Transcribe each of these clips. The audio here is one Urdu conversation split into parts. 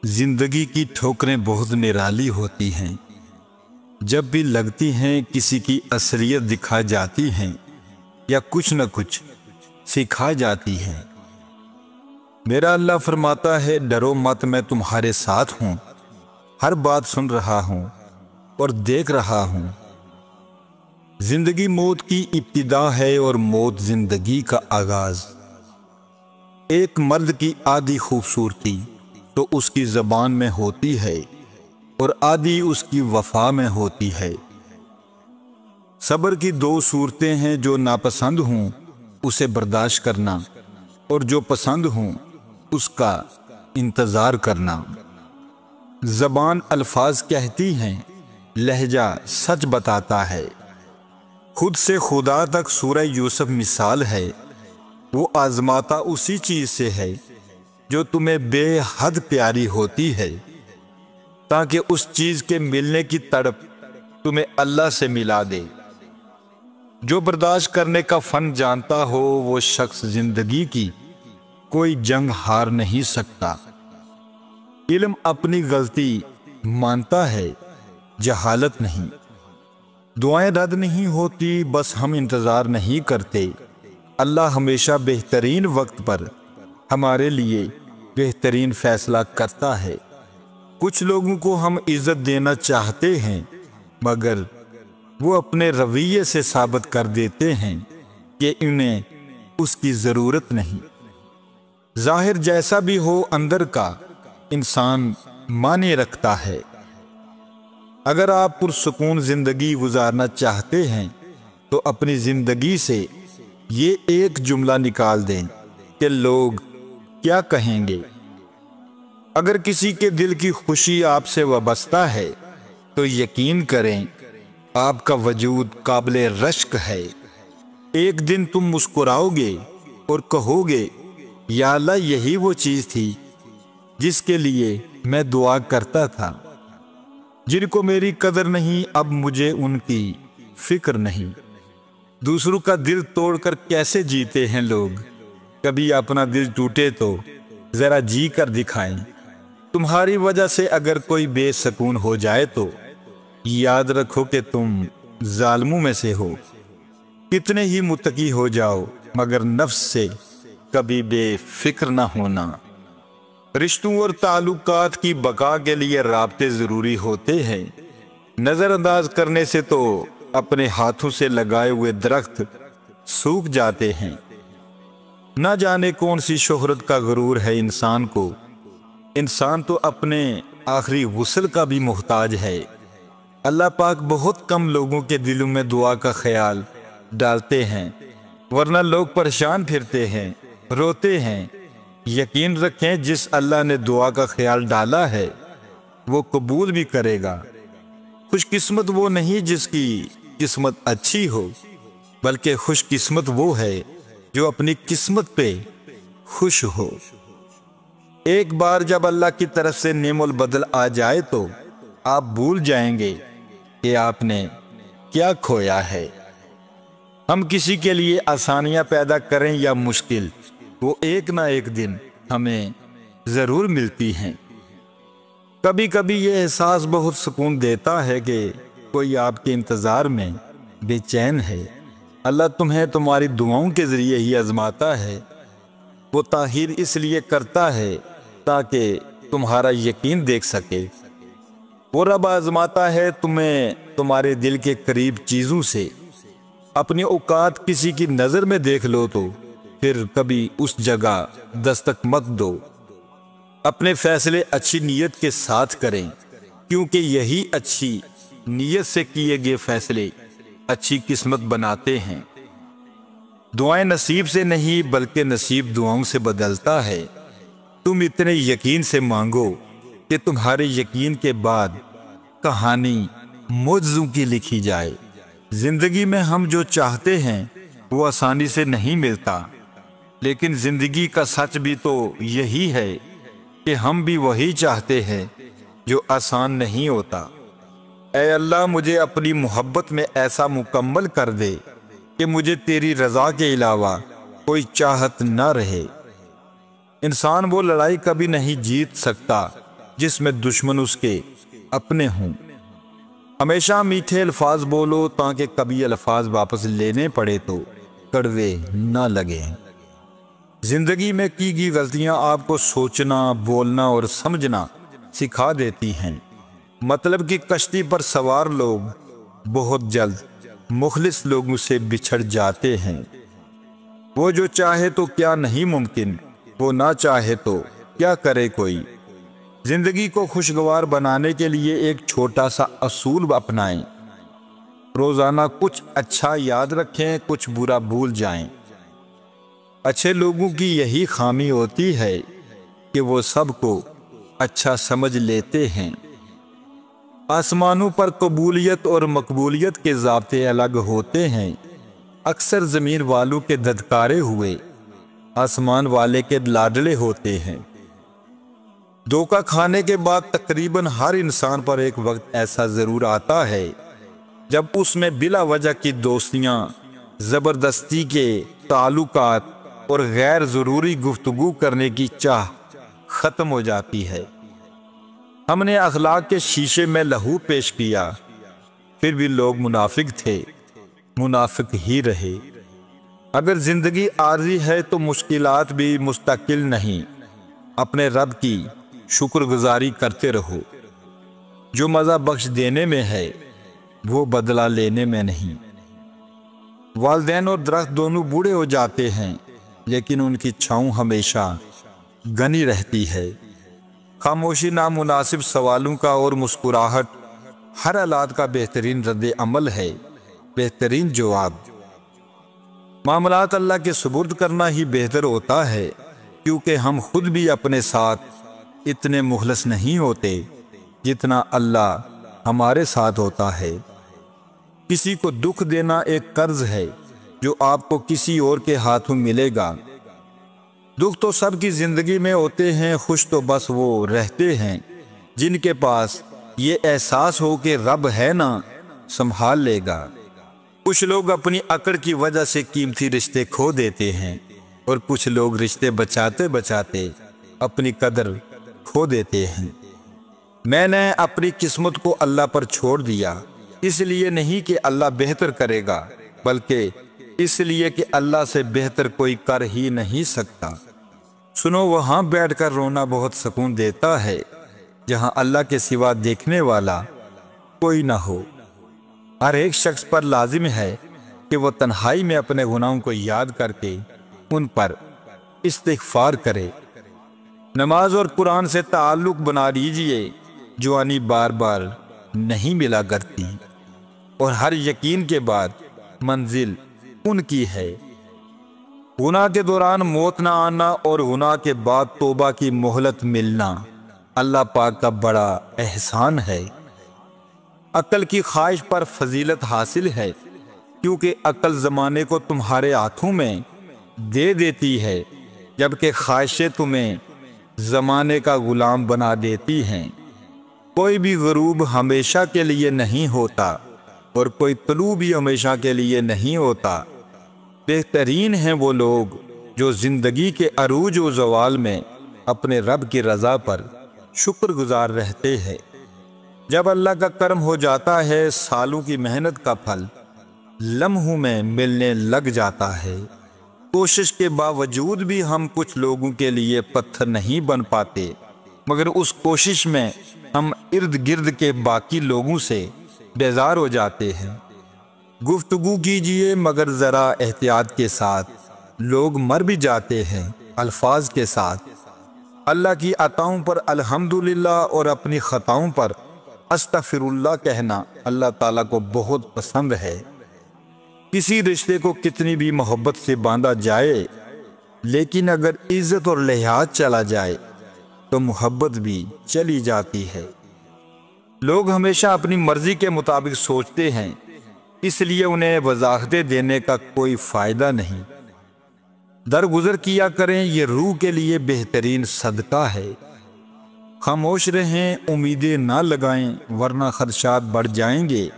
زندگی کی ٹھوکریں بہت نرالی ہوتی ہیں۔ جب بھی لگتی ہیں کسی کی اصلیت دکھا جاتی ہیں یا کچھ نہ کچھ سکھا جاتی ہیں۔ میرا اللہ فرماتا ہے ڈرو مت، میں تمہارے ساتھ ہوں، ہر بات سن رہا ہوں اور دیکھ رہا ہوں۔ زندگی موت کی ابتدا ہے اور موت زندگی کا آغاز۔ ایک مرد کی آدھی خوبصورتی تو اس کی زبان میں ہوتی ہے اور آدھی اس کی وفا میں ہوتی ہے۔ صبر کی دو صورتیں ہیں، جو ناپسند ہوں اسے برداشت کرنا اور جو پسند ہوں اس کا انتظار کرنا۔ زبان الفاظ کہتی ہیں، لہجہ سچ بتاتا ہے۔ خود سے خدا تک سورہ یوسف مثال ہے، وہ آزماتا اسی چیز سے ہے جو تمہیں بے حد پیاری ہوتی ہے، تاکہ اس چیز کے ملنے کی تڑپ تمہیں اللہ سے ملا دے۔ جو برداشت کرنے کا فن جانتا ہو وہ شخص زندگی کی کوئی جنگ ہار نہیں سکتا۔ علم اپنی غلطی مانتا ہے، جہالت نہیں۔ دعائیں رد نہیں ہوتی، بس ہم انتظار نہیں کرتے۔ اللہ ہمیشہ بہترین وقت پر ہمارے لیے بہترین فیصلہ کرتا ہے۔ کچھ لوگوں کو ہم عزت دینا چاہتے ہیں مگر وہ اپنے رویے سے ثابت کر دیتے ہیں کہ انہیں اس کی ضرورت نہیں۔ ظاہر جیسا بھی ہو، اندر کا انسان معنی رکھتا ہے۔ اگر آپ پرسکون زندگی گزارنا چاہتے ہیں تو اپنی زندگی سے یہ ایک جملہ نکال دیں کہ لوگ کیا کہیں گے۔ اگر کسی کے دل کی خوشی آپ سے وابستہ ہے تو یقین کریں آپ کا وجود قابل رشک ہے۔ ایک دن تم مسکراؤ گے اور کہو گے یا اللہ، یہی وہ چیز تھی جس کے لیے میں دعا کرتا تھا۔ جن کو میری قدر نہیں اب مجھے ان کی فکر نہیں۔ دوسروں کا دل توڑ کر کیسے جیتے ہیں لوگ، کبھی اپنا دل ٹوٹے تو ذرا جی کر دکھائیں۔ تمہاری وجہ سے اگر کوئی بے سکون ہو جائے تو یاد رکھو کہ تم ظالموں میں سے ہو۔ کتنے ہی متقی ہو جاؤ مگر نفس سے کبھی بے فکر نہ ہونا۔ رشتوں اور تعلقات کی بقا کے لیے رابطے ضروری ہوتے ہیں۔ نظر انداز کرنے سے تو اپنے ہاتھوں سے لگائے ہوئے درخت سوکھ جاتے ہیں۔ نہ جانے کون سی شہرت کا غرور ہے انسان کو۔ انسان تو اپنے آخری غسل کا بھی محتاج ہے۔ اللہ پاک بہت کم لوگوں کے دلوں میں دعا کا خیال ڈالتے ہیں، ورنہ لوگ پریشان پھرتے ہیں، روتے ہیں۔ یقین رکھیں جس اللہ نے دعا کا خیال ڈالا ہے وہ قبول بھی کرے گا۔ خوش قسمت وہ نہیں جس کی قسمت اچھی ہو، بلکہ خوش قسمت وہ ہے جو اپنی قسمت پہ خوش ہو۔ ایک بار جب اللہ کی طرف سے نعم البدل آ جائے تو آپ بھول جائیں گے کہ آپ نے کیا کھویا ہے۔ ہم کسی کے لیے آسانیاں پیدا کریں یا مشکل، وہ ایک نہ ایک دن ہمیں ضرور ملتی ہیں۔ کبھی کبھی یہ احساس بہت سکون دیتا ہے کہ کوئی آپ کے انتظار میں بے چین ہے۔ اللہ تمہیں تمہاری دعاؤں کے ذریعے ہی آزماتا ہے۔ وہ تاخیر اس لیے کرتا ہے تاکہ تمہارا یقین دیکھ سکے۔ وہ رب آزماتا ہے تمہیں تمہارے دل کے قریب چیزوں سے۔ اپنی اوقات کسی کی نظر میں دیکھ لو تو پھر کبھی اس جگہ دستک مت دو۔ اپنے فیصلے اچھی نیت کے ساتھ کریں، کیونکہ یہی اچھی نیت سے کیے گئے فیصلے اچھی قسمت بناتے ہیں۔ دعائیں نصیب سے نہیں بلکہ نصیب دعاؤں سے بدلتا ہے۔ تم اتنے یقین سے مانگو کہ تمہارے یقین کے بعد کہانی معجزوں کی لکھی جائے۔ زندگی میں ہم جو چاہتے ہیں وہ آسانی سے نہیں ملتا، لیکن زندگی کا سچ بھی تو یہی ہے کہ ہم بھی وہی چاہتے ہیں جو آسان نہیں ہوتا۔ اے اللہ، مجھے اپنی محبت میں ایسا مکمل کر دے کہ مجھے تیری رضا کے علاوہ کوئی چاہت نہ رہے۔ انسان وہ لڑائی کبھی نہیں جیت سکتا جس میں دشمن اس کے اپنے ہوں۔ ہمیشہ میٹھے الفاظ بولو تاکہ کبھی الفاظ واپس لینے پڑے تو کڑوے نہ لگیں۔ زندگی میں کی گئی غلطیاں آپ کو سوچنا، بولنا اور سمجھنا سکھا دیتی ہیں۔ مطلب کہ کشتی پر سوار لوگ بہت جلد مخلص لوگوں سے بچھڑ جاتے ہیں۔ وہ جو چاہے تو کیا نہیں ممکن، وہ نہ چاہے تو کیا کرے کوئی۔ زندگی کو خوشگوار بنانے کے لیے ایک چھوٹا سا اصول اپنائیں۔ روزانہ کچھ اچھا یاد رکھیں، کچھ برا بھول جائیں۔ اچھے لوگوں کی یہی خامی ہوتی ہے کہ وہ سب کو اچھا سمجھ لیتے ہیں۔ آسمانوں پر قبولیت اور مقبولیت کے ضابطے الگ ہوتے ہیں۔ اکثر زمین والوں کے دھتکارے ہوئے آسمان والے کے لاڈلے ہوتے ہیں۔ دھوکہ کھانے کے بعد تقریباً ہر انسان پر ایک وقت ایسا ضرور آتا ہے جب اس میں بلا وجہ کی دوستیاں، زبردستی کے تعلقات اور غیر ضروری گفتگو کرنے کی چاہ ختم ہو جاتی ہے۔ ہم نے اخلاق کے شیشے میں لہو پیش کیا، پھر بھی لوگ منافق تھے، منافق ہی رہے۔ اگر زندگی عارضی ہے تو مشکلات بھی مستقل نہیں۔ اپنے رب کی شکر گزاری کرتے رہو۔ جو مزہ بخش دینے میں ہے وہ بدلہ لینے میں نہیں۔ والدین اور درخت دونوں بوڑھے ہو جاتے ہیں لیکن ان کی چھاؤں ہمیشہ گنی رہتی ہے۔ خاموشی نامناسب سوالوں کا اور مسکراہٹ ہر حالات کا بہترین رد عمل ہے، بہترین جواب۔ معاملات اللہ کے سپرد کرنا ہی بہتر ہوتا ہے، کیونکہ ہم خود بھی اپنے ساتھ اتنے مخلص نہیں ہوتے جتنا اللہ ہمارے ساتھ ہوتا ہے۔ کسی کو دکھ دینا ایک قرض ہے جو آپ کو کسی اور کے ہاتھوں ملے گا۔ دکھ تو سب کی زندگی میں ہوتے ہیں، خوش تو بس وہ رہتے ہیں جن کے پاس یہ احساس ہو کہ رب ہے نا، سنبھال لے گا۔ کچھ لوگ اپنی اکڑ کی وجہ سے قیمتی رشتے کھو دیتے ہیں اور کچھ لوگ رشتے بچاتے بچاتے اپنی قدر کھو دیتے ہیں۔ میں نے اپنی قسمت کو اللہ پر چھوڑ دیا، اس لیے نہیں کہ اللہ بہتر کرے گا، بلکہ اس لیے کہ اللہ سے بہتر کوئی کر ہی نہیں سکتا۔ سنو، وہاں بیٹھ کر رونا بہت سکون دیتا ہے جہاں اللہ کے سوا دیکھنے والا کوئی نہ ہو۔ ہر ایک شخص پر لازم ہے کہ وہ تنہائی میں اپنے گناہوں کو یاد کر کے ان پر استغفار کرے۔ نماز اور قرآن سے تعلق بنا لیجئے، جوانی بار بار نہیں ملا کرتی، اور ہر یقین کے بعد منزل ان کی ہے۔ گناہ کے دوران موت نہ آنا اور گناہ کے بعد توبہ کی مہلت ملنا اللہ پاک کا بڑا احسان ہے۔ عقل کی خواہش پر فضیلت حاصل ہے، کیونکہ عقل زمانے کو تمہارے ہاتھوں میں دے دیتی ہے، جبکہ خواہشیں تمہیں زمانے کا غلام بنا دیتی ہیں۔ کوئی بھی غروب ہمیشہ کے لیے نہیں ہوتا اور کوئی طلوع بھی ہمیشہ کے لیے نہیں ہوتا۔ بہترین ہیں وہ لوگ جو زندگی کے عروج و زوال میں اپنے رب کی رضا پر شکر گزار رہتے ہیں۔ جب اللہ کا کرم ہو جاتا ہے، سالوں کی محنت کا پھل لمحوں میں ملنے لگ جاتا ہے۔ کوشش کے باوجود بھی ہم کچھ لوگوں کے لیے پتھر نہیں بن پاتے، مگر اس کوشش میں ہم ارد گرد کے باقی لوگوں سے بیزار ہو جاتے ہیں۔ گفتگو کیجئے مگر ذرا احتیاط کے ساتھ، لوگ مر بھی جاتے ہیں الفاظ کے ساتھ۔ اللہ کی عطاؤں پر الحمدللہ اور اپنی خطاؤں پر استغفر اللہ کہنا اللہ تعالیٰ کو بہت پسند ہے۔ کسی رشتے کو کتنی بھی محبت سے باندھا جائے، لیکن اگر عزت اور لحاظ چلا جائے تو محبت بھی چلی جاتی ہے۔ لوگ ہمیشہ اپنی مرضی کے مطابق سوچتے ہیں، اس لیے انہیں وضاحتیں دینے کا کوئی فائدہ نہیں۔ درگزر کیا کریں، یہ روح کے لیے بہترین صدقہ ہے۔ خاموش رہیں، امیدیں نہ لگائیں ورنہ خدشات بڑھ جائیں گے۔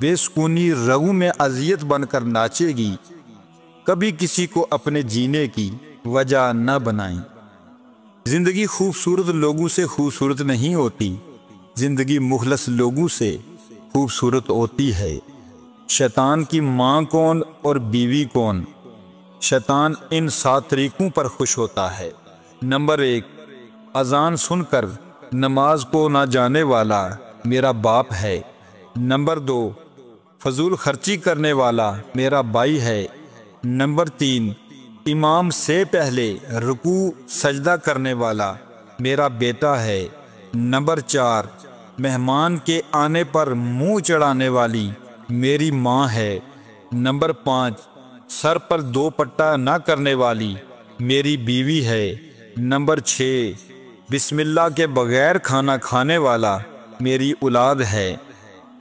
بے سکونی رگوں میں اذیت بن کر ناچے گی۔ کبھی کسی کو اپنے جینے کی وجہ نہ بنائیں۔ زندگی خوبصورت لوگوں سے خوبصورت نہیں ہوتی، زندگی مخلص لوگوں سے خوبصورت ہوتی ہے۔ شیطان کی ماں کون اور بیوی کون؟ شیطان ان 7 طریقوں پر خوش ہوتا ہے۔ نمبر 1، اذان سن کر نماز کو نہ جانے والا میرا باپ ہے۔ نمبر 2، فضول خرچی کرنے والا میرا بھائی ہے۔ نمبر 3، امام سے پہلے رکوع سجدہ کرنے والا میرا بیٹا ہے۔ نمبر 4، مہمان کے آنے پر منہ چڑھانے والی میری ماں ہے۔ نمبر 5، سر پر 2 پٹا نہ کرنے والی میری بیوی ہے۔ نمبر 6، بسم اللہ کے بغیر کھانا کھانے والا میری اولاد ہے۔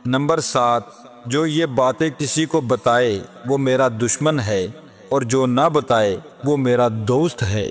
نمبر 7، جو یہ باتیں کسی کو بتائے وہ میرا دشمن ہے، اور جو نہ بتائے وہ میرا دوست ہے۔